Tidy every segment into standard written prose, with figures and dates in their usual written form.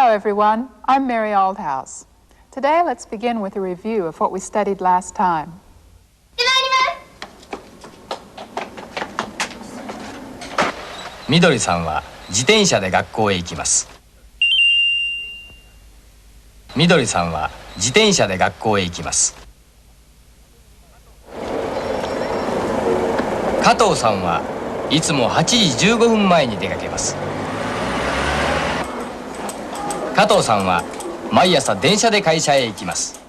Hello everyone, I'm Mary Aldhouse. Today let's begin with a review of what we studied last time. みどりさんは自転車で学校へ行きます。みどりさんは自転車で学校へ行きます。加藤さんはいつも8時15分前に出かけます。加藤さんは毎朝電車で会社へ行きます。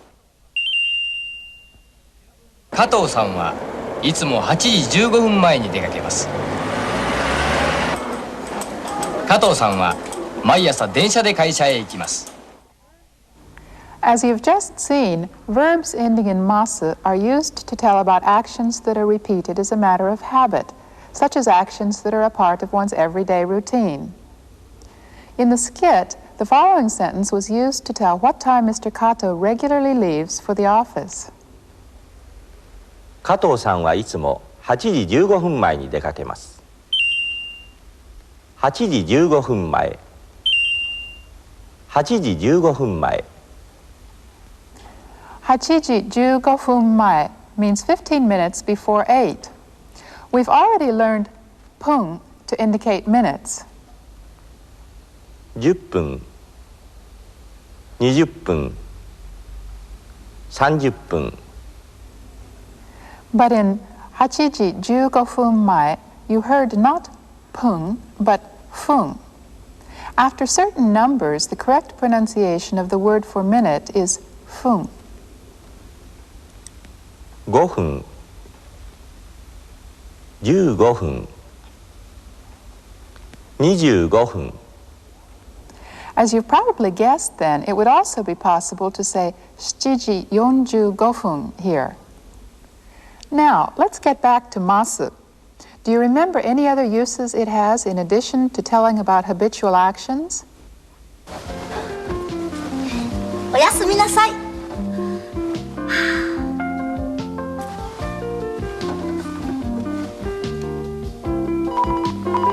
加藤さんはいつも8時15分前に出かけます。加藤さんは毎朝電車で会社へ行きます。As you've just seen, verbs ending in masu are used to tell about actions that are repeated as a matter of habit, such as actions that are a part of one's everyday routine. In the skit, the following sentence was used to tell what time Mr. Kato regularly leaves for the office. 加藤さんはいつも8時15分前に出かけます。8時15分前。8時15分前。8時15分前 means 15 minutes before 8. We've already learned pung to indicate minutes. 10分、20分、30分。But in 8時15分前, you heard not pung, but fung. After certain numbers, the correct pronunciation of the word for minute is fung. 5分、15分、25分。As you've probably guessed then, it would also be possible to say 7時45分 here. Now, let's get back to masu. Do you remember any other uses it has in addition to telling about habitual actions? おやすみなさい。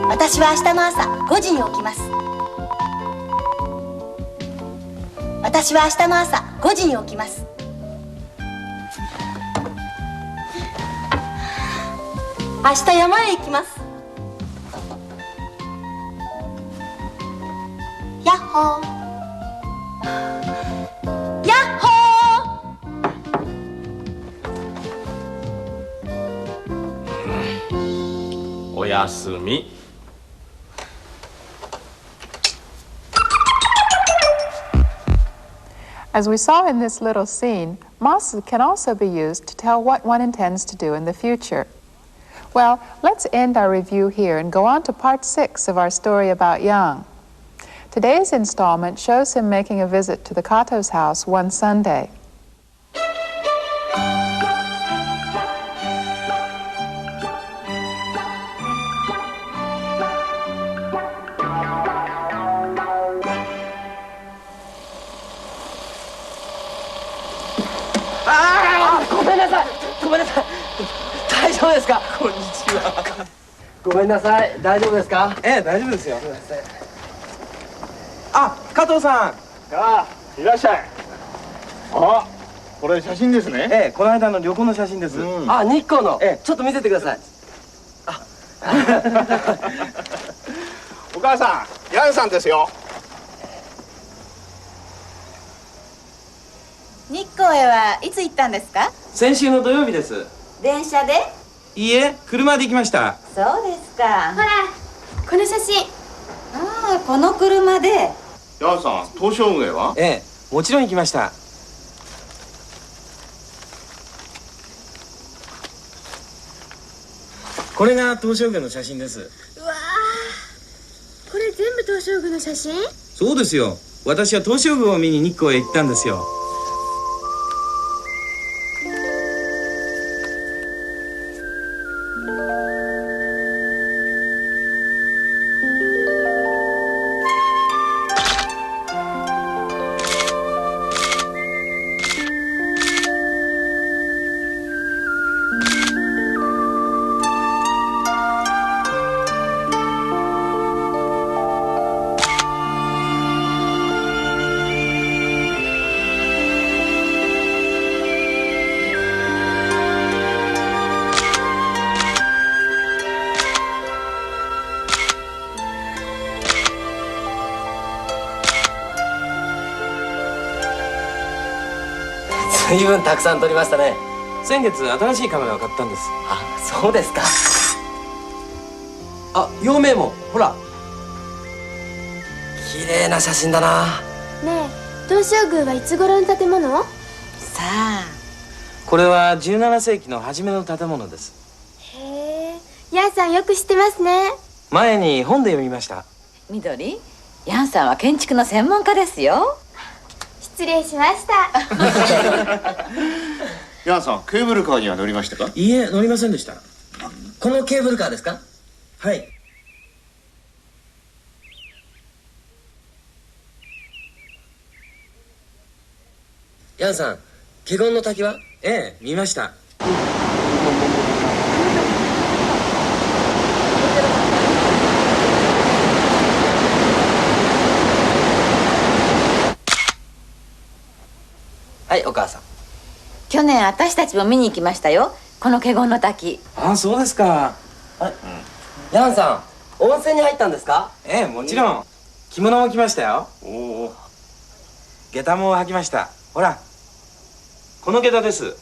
私は明日の朝5時に起きます。私は明日の朝5時に起きます。明日山へ行きます。やっほー。やっほー。おやすみ。As we saw in this little scene, masu can also be used to tell what one intends to do in the future. Well, let's end our review here and go on to part 6 of our story about Yang. Today's installment shows him making a visit to the Kato's house one Sunday. Ah! ごめんなさい。大丈夫ですか。こんにちは。ごめんなさい。大丈夫ですか。大丈夫ですよ。あ、加藤さん。いらっしゃい。あ、これ写真ですね。この間の旅行の写真です。あ、日光の。ちょっと見せてください。お母さん、ヤンさんですよ。日光へはいつ行ったんですか。先週の土曜日です。電車で。いいえ、車で行きました。そうですか。ほら、この写真。ああ、この車で。ヤンさん、東照宮は。もちろん行きました。これが東照宮の写真です。うわー、これ全部東照宮の写真。そうですよ。私は東照宮を見に日光へ行ったんですよ。随分たくさん撮りましたね。先月新しいカメラを買ったんです。あ、そうですか。あ、陽明もほら綺麗な写真だな。ねえ、東照宮はいつ頃の建物？さあ、これは17世紀の初めの建物です。へえ、ヤンさんよく知ってますね。前に本で読みました。緑、ヤンさんは建築の専門家ですよ。失礼しました。ヤンさん、ケーブルカーには乗りましたか？いいえ、乗りませんでした。このケーブルカーですか？はい。ヤンさん、華厳の滝は？ええ、見ました。はい、お母さん。去年私たちも見に行きましたよ、この華厳の滝。ああ、そうですか。ヤンさん、温泉に入ったんですか？ええ、もちろん。着物も着ましたよ。おお。下駄も履きました。ほら、この下駄です。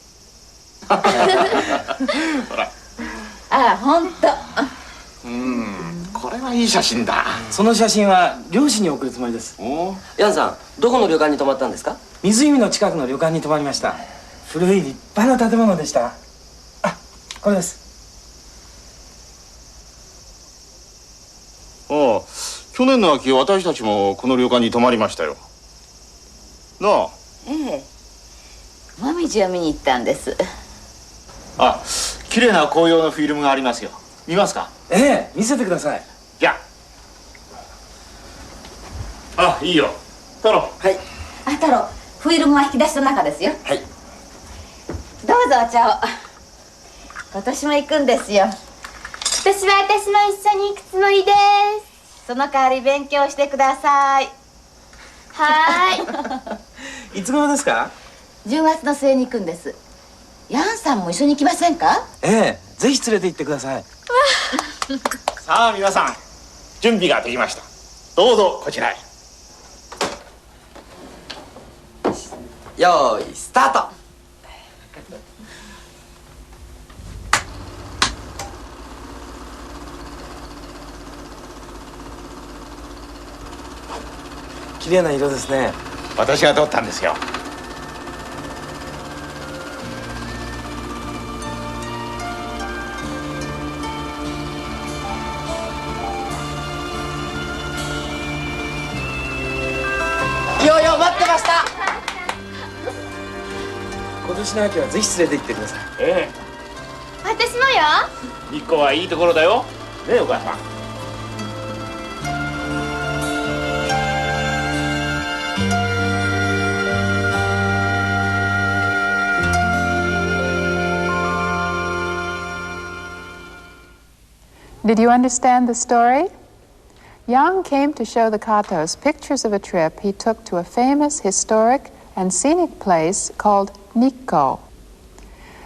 ほら。あら、ほんと。これはいい写真だ。その写真は漁師に送るつもりです。おお。ヤンさん、どこの旅館に泊まったんですか？湖の近くの旅館に泊まりました。古い立派な建物でした。あ、これです。ああ、去年の秋私たちもこの旅館に泊まりましたよ。なあ。ええ、もみじを見に行ったんです。あ、綺麗な紅葉のフィルムがありますよ。見ますか？ええ、見せてください。じゃあ。あ、いいよ。太郎。はい。あ、太郎、フィルムは引き出しの中ですよ。はい。どうぞお茶を。今年も行くんですよ。私も一緒に行くつもりです。その代わり勉強してください。はーい。いつ頃ですか10月の末に行くんです。ヤンさんも一緒に行きませんか？ええ、ぜひ連れて行ってください。さあ皆さん、準備ができました。どうぞこちらへ。よーい、スタート。綺麗な色ですね。私が撮ったんですよ。よよ待ってました。今年の秋はぜひ連れて行ってください。え私もよ。え、日光はいいところだよ。ねえ、お母さん。Did you understand the story? Yang came to show the Katos pictures of a trip he took to a famous historic and scenic place called Nikko.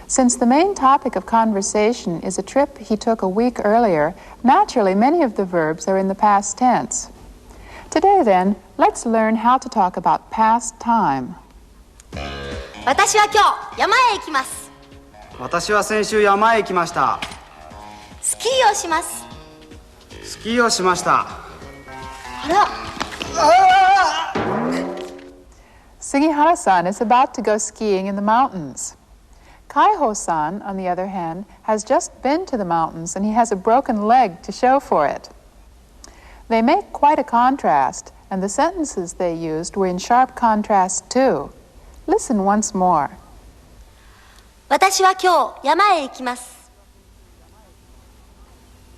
Since the main topic of conversation is a trip he took a week earlier, naturally many of the verbs are in the past tense. Today then, let's learn how to talk about past time. 私は今日山へ行きます。私は先週山へ行きました。スキーをします。スキーをしました。あら、Sugihara-san is about to go skiing in the mountains. Kaiho-san, on the other hand, has just been to the mountains and he has a broken leg to show for it. They make quite a contrast, and the sentences they used were in sharp contrast too. Listen once more. 私は今日山へ行きます。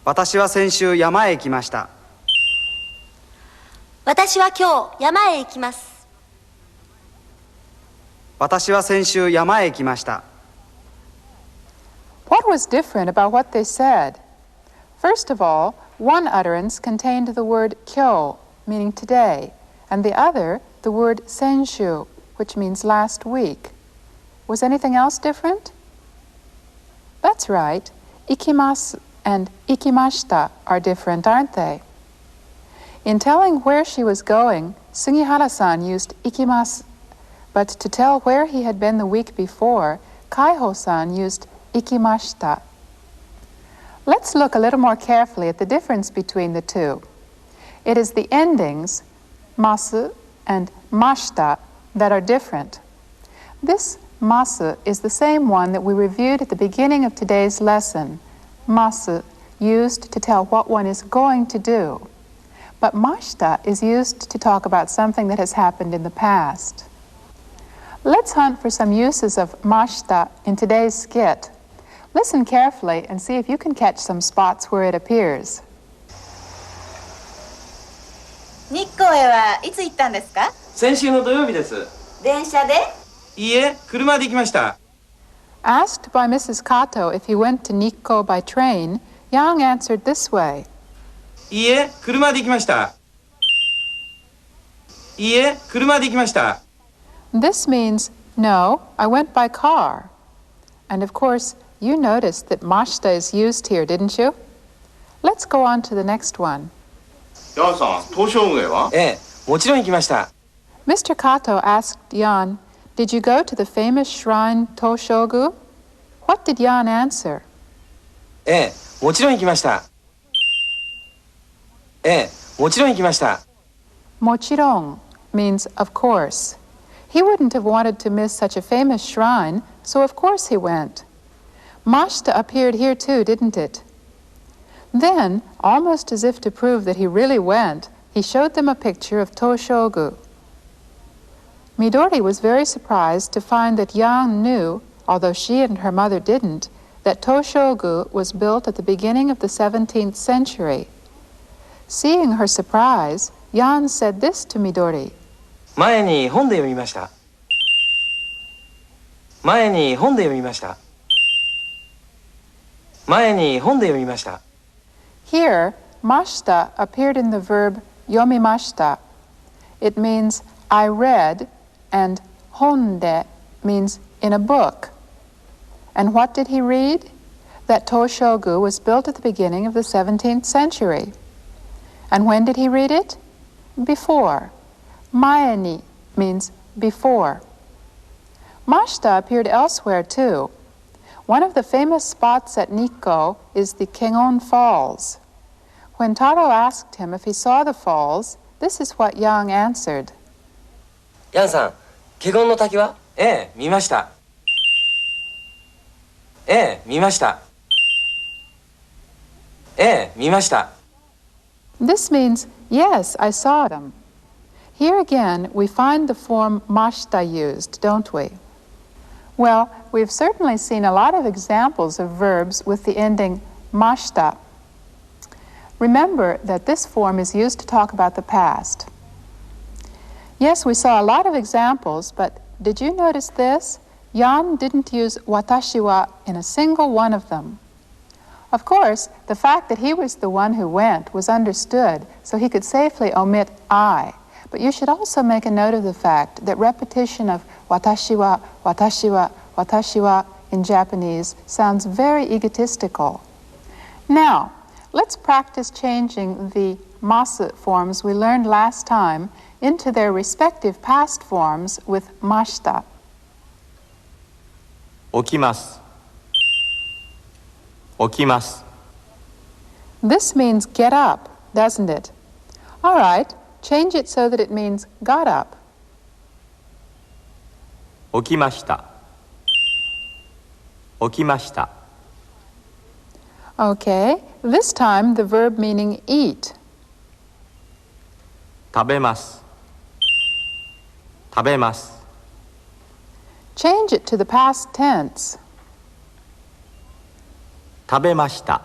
私は先週山へ行きました。私は今日山へ行きます。私は先週山へ行きました。What was different about what they said? First of all, one utterance contained the word kyo, meaning today, and the other the word senshu, which means last week. Was anything else different? That's right. Ikimasu and ikimashita are different, aren't they? In telling where she was going, Sugihara-san used ikimasu, But to tell where he had been the week before, Kaiho-san used ikimashita. Let's look a little more carefully at the difference between the two. It is the endings, masu and mashita, that are different. This masu is the same one that we reviewed at the beginning of today's lesson, masu, used to tell what one is going to do. But mashita is used to talk about something that has happened in the past. Let's hunt for some uses of mashita in today's skit. Listen carefully and see if you can catch some spots where it appears. 日光へはいつ行ったんですか？先週の土曜日です。電車で？いいえ、車で行きました。 Asked by Mrs. Kato if he went to Nikko by train, Yang answered this way. いいえ、車で行きました。いいえ、車で行きました。 This means, no, I went by car. And of course, you noticed that mashita is used here, didn't you? Let's go on to the next one. ヤンさん、東照宮は？ええ、もちろん行きました。 Mr. Kato asked Yan, did you go to the famous shrine Toshogu? What did Yan answer? ええ、もちろん行きました。ええ、もちろん行きました。 Mochiron means of course. He wouldn't have wanted to miss such a famous shrine, so of course he went. Mashita appeared here too, didn't it? Then, almost as if to prove that he really went, he showed them a picture of Toshogu. Midori was very surprised to find that Yang knew, although she and her mother didn't, that Toshogu was built at the beginning of the 17th century. Seeing her surprise, Yan said this to Midori. 前に本で読みました。前に本で読みました。前に本で読みました。 Here, mashita appeared in the verb yomimashita. It means I read, and honde means in a book. And what did he read? That Toshogu was built at the beginning of the 17th century. And when did he read it? Before. Mae ni means before. Mashita appeared elsewhere too. One of the famous spots at Nikko is the Kengon Falls. When Taro asked him if he saw the falls, this is what Yang answered. ヤンさん、華厳の滝は？ええ、見ました。ええ、見ました。ええ、見ました。 This means, yes, I saw them. Here again, we find the form mashita used, don't we? Well, we've certainly seen a lot of examples of verbs with the ending mashita. Remember that this form is used to talk about the past. Yes, we saw a lot of examples, but did you notice this? Yan didn't use watashi wa in a single one of them. Of course, the fact that he was the one who went was understood, so he could safely omit I. But you should also make a note of the fact that repetition of watashi wa, watashi wa, watashi wa in Japanese sounds very egotistical. Now, let's practice changing the masu forms we learned last time into their respective past forms with mashita. 起きます。起きます。 This means get up, doesn't it? All right, change it so that it means got up. 起きました。起きました。 Okay, this time the verb meaning eat. 食べます。食べます。 Change it to the past tense. 食べました。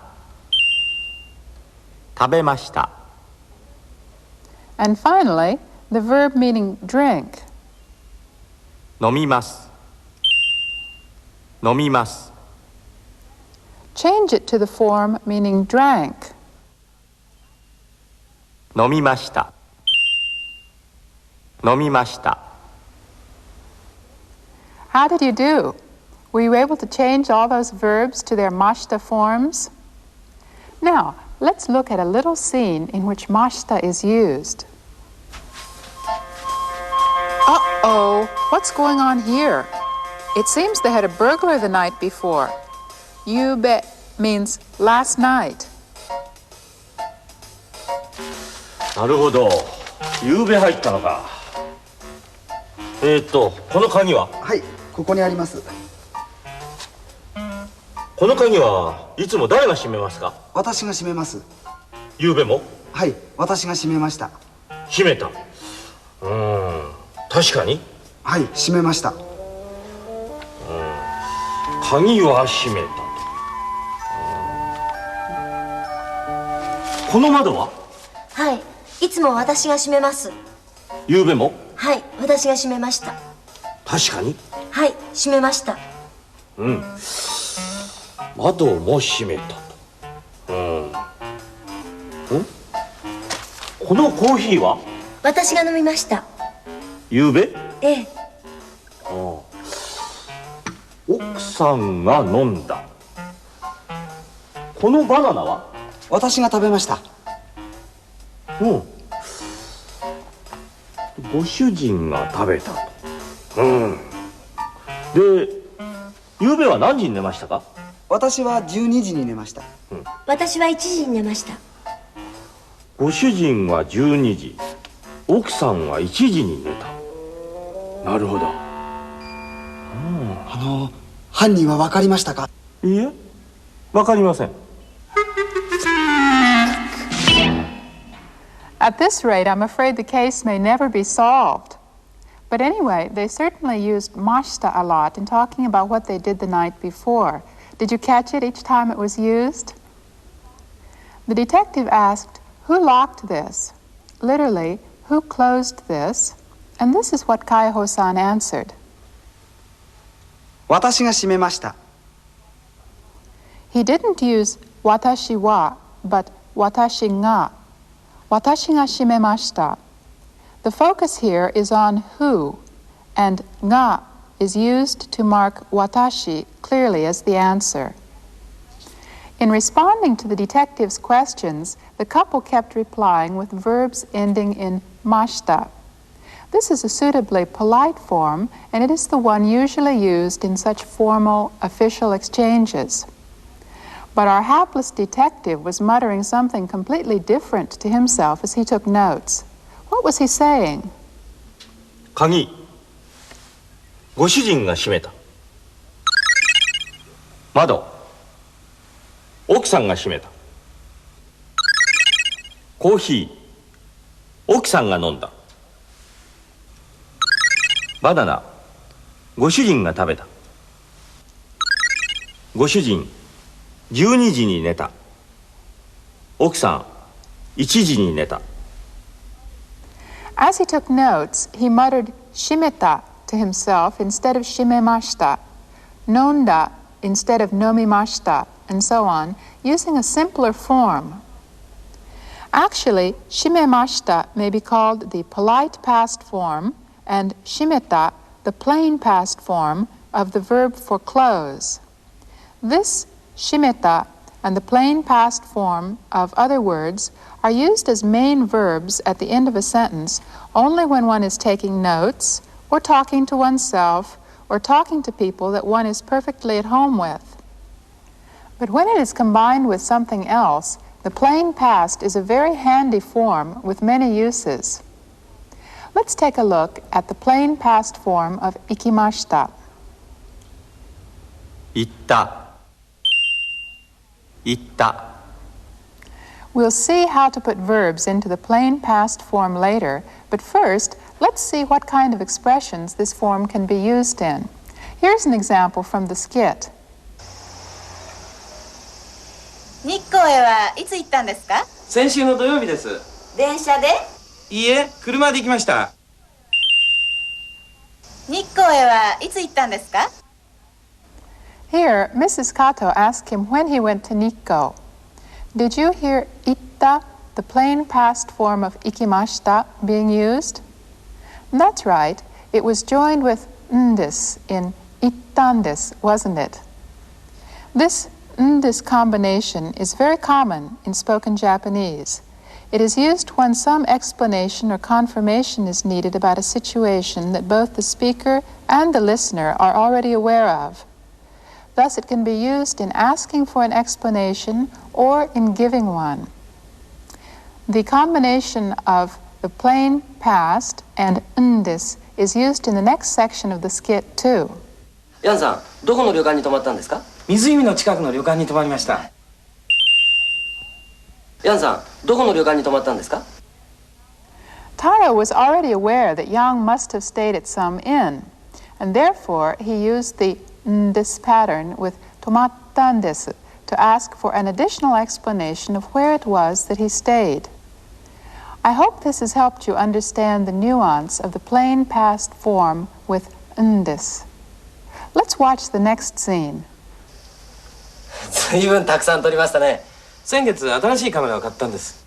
食べました。 And finally, the verb meaning drink. 飲みます。飲みます。 Change it to the form meaning drank. 飲みました。飲みました。 How did you do? Were you able to change all those verbs to their mashita forms? Now, let's look at a little scene in which mashita is used. Oh! Oh, what's going on here? It seems they had a burglar the night before. Yube means last night. なるほど。夕べ入ったのか。この鍵は？はい、ここにあります。この鍵はいつも誰が閉めますか？私が閉めます。夕べも？はい、私が閉めました。閉めた。確かに？はい、閉めました。鍵は閉めたと。この窓は？はい、いつも私が閉めます。夕べも？はい、私が閉めました。確かに？はい、閉めました。窓も閉めたと。このコーヒーは？私が飲みました。夕べ？ええ。奥さんが飲んだ。このバナナは？私が食べました。ご主人が食べたと。で、夕べは何時に寝ましたか？私は12時に寝ました。私は1時に寝ました。ご主人は12時、奥さんは1時に寝た。なるほど。犯人は分かりましたか？いいえ、分かりません。At this rate, I'm afraid the case may never be solved. But anyway, they certainly used mashita a lot in talking about what they did the night before. Did you catch it each time it was used? The detective asked, "Who locked this?" Literally, "Who closed this?" And this is what Kaiho-san answered. 私が閉めました。He didn't use watashi wa, but watashi ga. Watashi ga shimemashita. The focus here is on who, and ga is used to mark watashi clearly as the answer. In responding to the detective's questions, the couple kept replying with verbs ending in mashita. This is a suitably polite form, and it is the one usually used in such formal, official exchanges. But our hapless detective was muttering something completely different to himself as he took notes. What was he saying? 鍵、ご主人が閉めた。窓、奥さんが閉めた。コーヒー、奥さんが飲んだ。バナナ、ご主人が食べた。ご主人、12時に寝た。奥さん、1時に寝た。As he took notes, he muttered shimeta to himself instead of shimemashita, nonda instead of nomimashita, and so on, using a simpler form. Actually, shimemashita may be called the polite past form and shimeta the plain past form of the verb for close. This shimeta and the plain past form of other words are used as main verbs at the end of a sentence only when one is taking notes or talking to oneself or talking to people that one is perfectly at home with. But when it is combined with something else, the plain past is a very handy form with many uses. Let's take a look at the plain past form of ikimashita. 行った。行った。 We'll see how to put verbs into the plain past form later, but first, let's see what kind of expressions this form can be used in. Here's an example from the skit. 日光へはいつ行ったんですか？先週の土曜日です。電車で？いいえ、車で行きました。日光へはいつ行ったんですか？ Here, Mrs. Kato asked him when he went to Nikko. Did you hear itta, the plain past form of ikimashita, being used? That's right. It was joined with ndis in ittandis, wasn't it? This ndis combination is very common in spoken Japanese. It is used when some explanation or confirmation is needed about a situation that both the speaker and the listener are already aware of. Thus, it can be used in asking for an explanation or in giving one. The combination of the plain past and this is used in the next section of the skit too. ヤンさん、どこの旅館に泊まったんですか？湖の近くの旅館に泊まりました。ヤンさん、どこの旅館に泊まったんですか？ Taro was already aware that Yang must have stayed at some inn, and therefore he used the this pattern with tomattan desu to ask for an additional explanation of where it was that he stayed. I hope this has helped you understand the nuance of the plain past form with this. Let's watch the next scene. 随分たくさん撮りましたね。先月新しいカメラを買ったんです。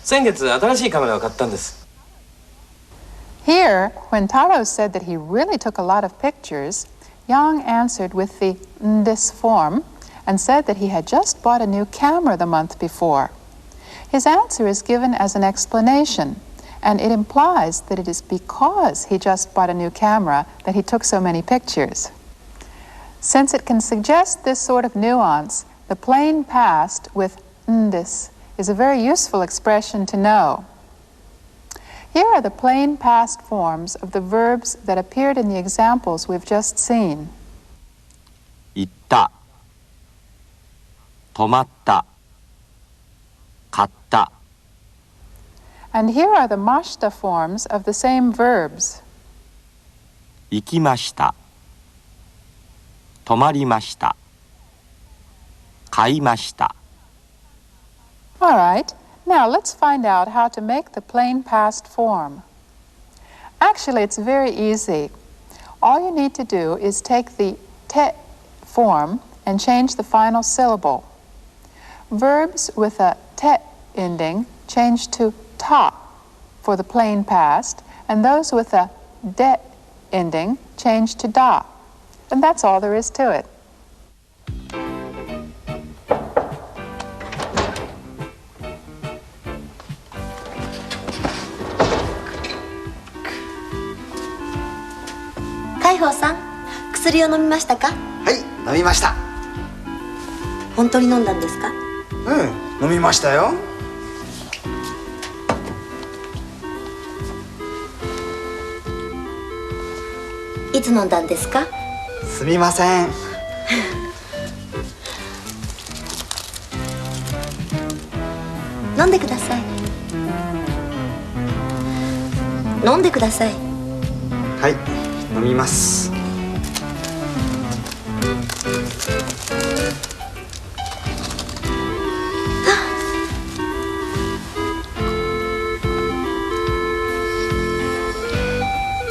先月新しいカメラを買ったんです。 Here, when Taro said that he really took a lot of pictures, Yang answered with the this form and said that he had just bought a new camera the month before. His answer is given as an explanation, and it implies that it is because he just bought a new camera that he took so many pictures. Since it can suggest this sort of nuance, the plain past with this is a very useful expression to know. Here are the plain past forms of the verbs that appeared in the examples we've just seen. 行った、泊まった、買った。 And here are the mashta forms of the same verbs. 行きました、泊まりました、買いました。 All right, now let's find out how to make the plain past form. Actually, it's very easy. All you need to do is take the te form and change the final syllable. Verbs with a te ending change to ta for the plain past, and those with a de ending change to da. And that's all there is to it. Kaihoさん、薬を飲みましたか？はい、飲みました。本当に飲んだんですか？飲みましたよ。いつ飲んだんですか？すみません。飲んでください。飲んでください。はい、飲みます。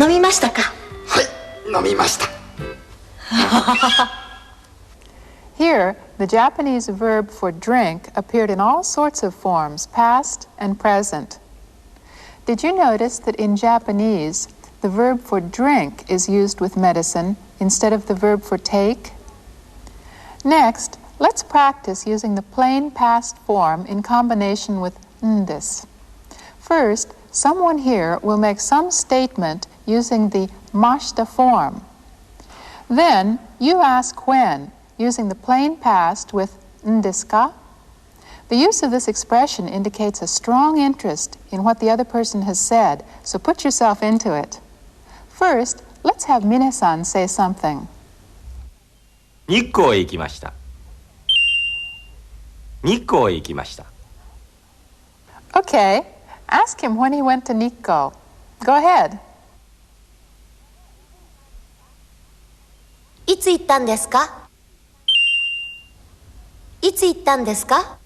飲みましたか？はい、飲みました。Here, the Japanese verb for drink appeared in all sorts of forms, past and present. Did you notice that in Japanese, the verb for drink is used with medicine instead of the verb for take? Next, let's practice using the plain past form in combination with this. First, someone here will make some statement using the mashta form. Then, you ask when, using the plain past with desu ka? The use of this expression indicates a strong interest in what the other person has said, so put yourself into it. First, let's have Mine-san say something. 日光へ行きました。日光へ行きました。 Okay, ask him when he went to Nikko. Go ahead. いつ行ったんですか？いつ行ったんですか？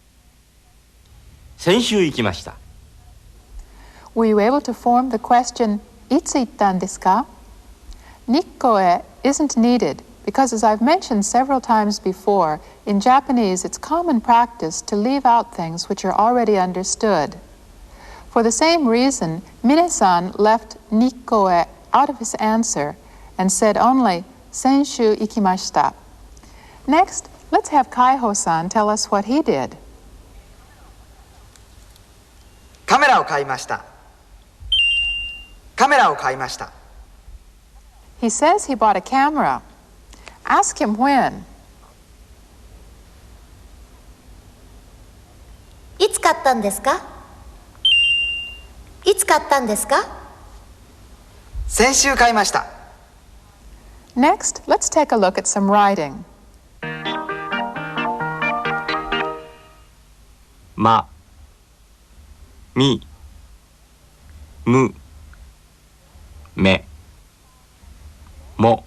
先週行きました。 Were you able to form the question, いつ行ったんですか? Nikko-e isn't needed because, as I've mentioned several times before, in Japanese it's common practice to leave out things which are already understood. For the same reason, Mine-san left Nikko-e out of his answer and said only, 先週行きました. Next, let's have Kaiho-san tell us what he did. カメラを買いました。カメラを買いました。 He says he bought a camera. Ask him when. いつ買ったんですか？いつ買ったんですか？先週買いました。 Next, let's take a look at some writing. ま、み、む、め、も。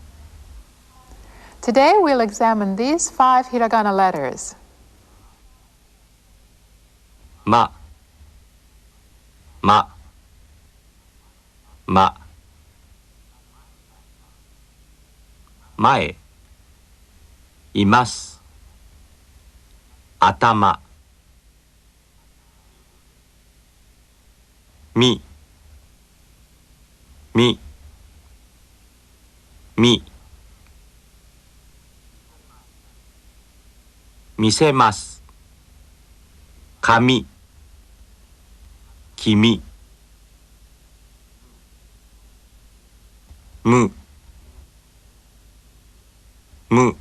Today we'll examine these 5 hiragana letters. ま、ま、ま、前、います、頭、み、み、み、見せます、紙、君、む、む、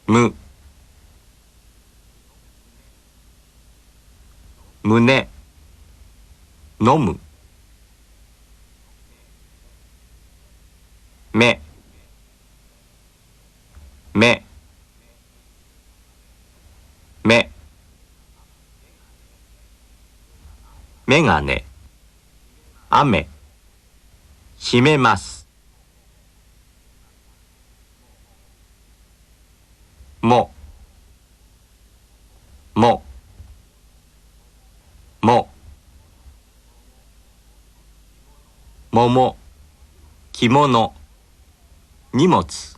む、胸、飲む、目、目、目、メガネ、雨、閉めます、も、も、も、桃、着物、荷物。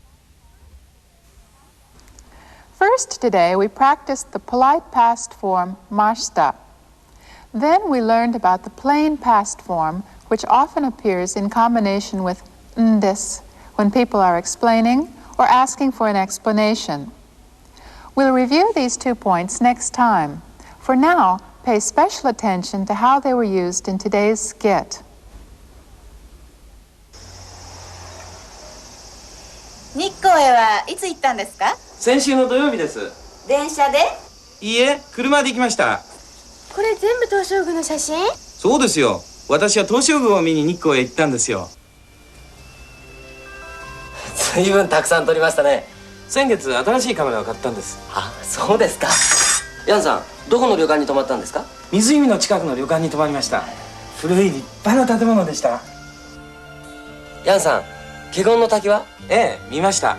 First today we practiced the polite past form mashita. Then we learned about the plain past form, which often appears in combination with ndes when people are explaining or asking for an explanation. We'll review these 2 points next time. For now, pay special attention to how they were used in today's skit. 日光へはいつ行ったんですか？先週の土曜日です。電車で？いいえ、車で行きました。これ全部東照宮の写真？そうですよ。私は東照宮を見に日光へ行ったんですよ。随分たくさん撮りましたね。先月新しいカメラを買ったんです。あ、そうですか。ヤンさん、どこの旅館に泊まったんですか？湖の近くの旅館に泊まりました。古い立派な建物でした。ヤンさん、華厳の滝は？ええ、見ました。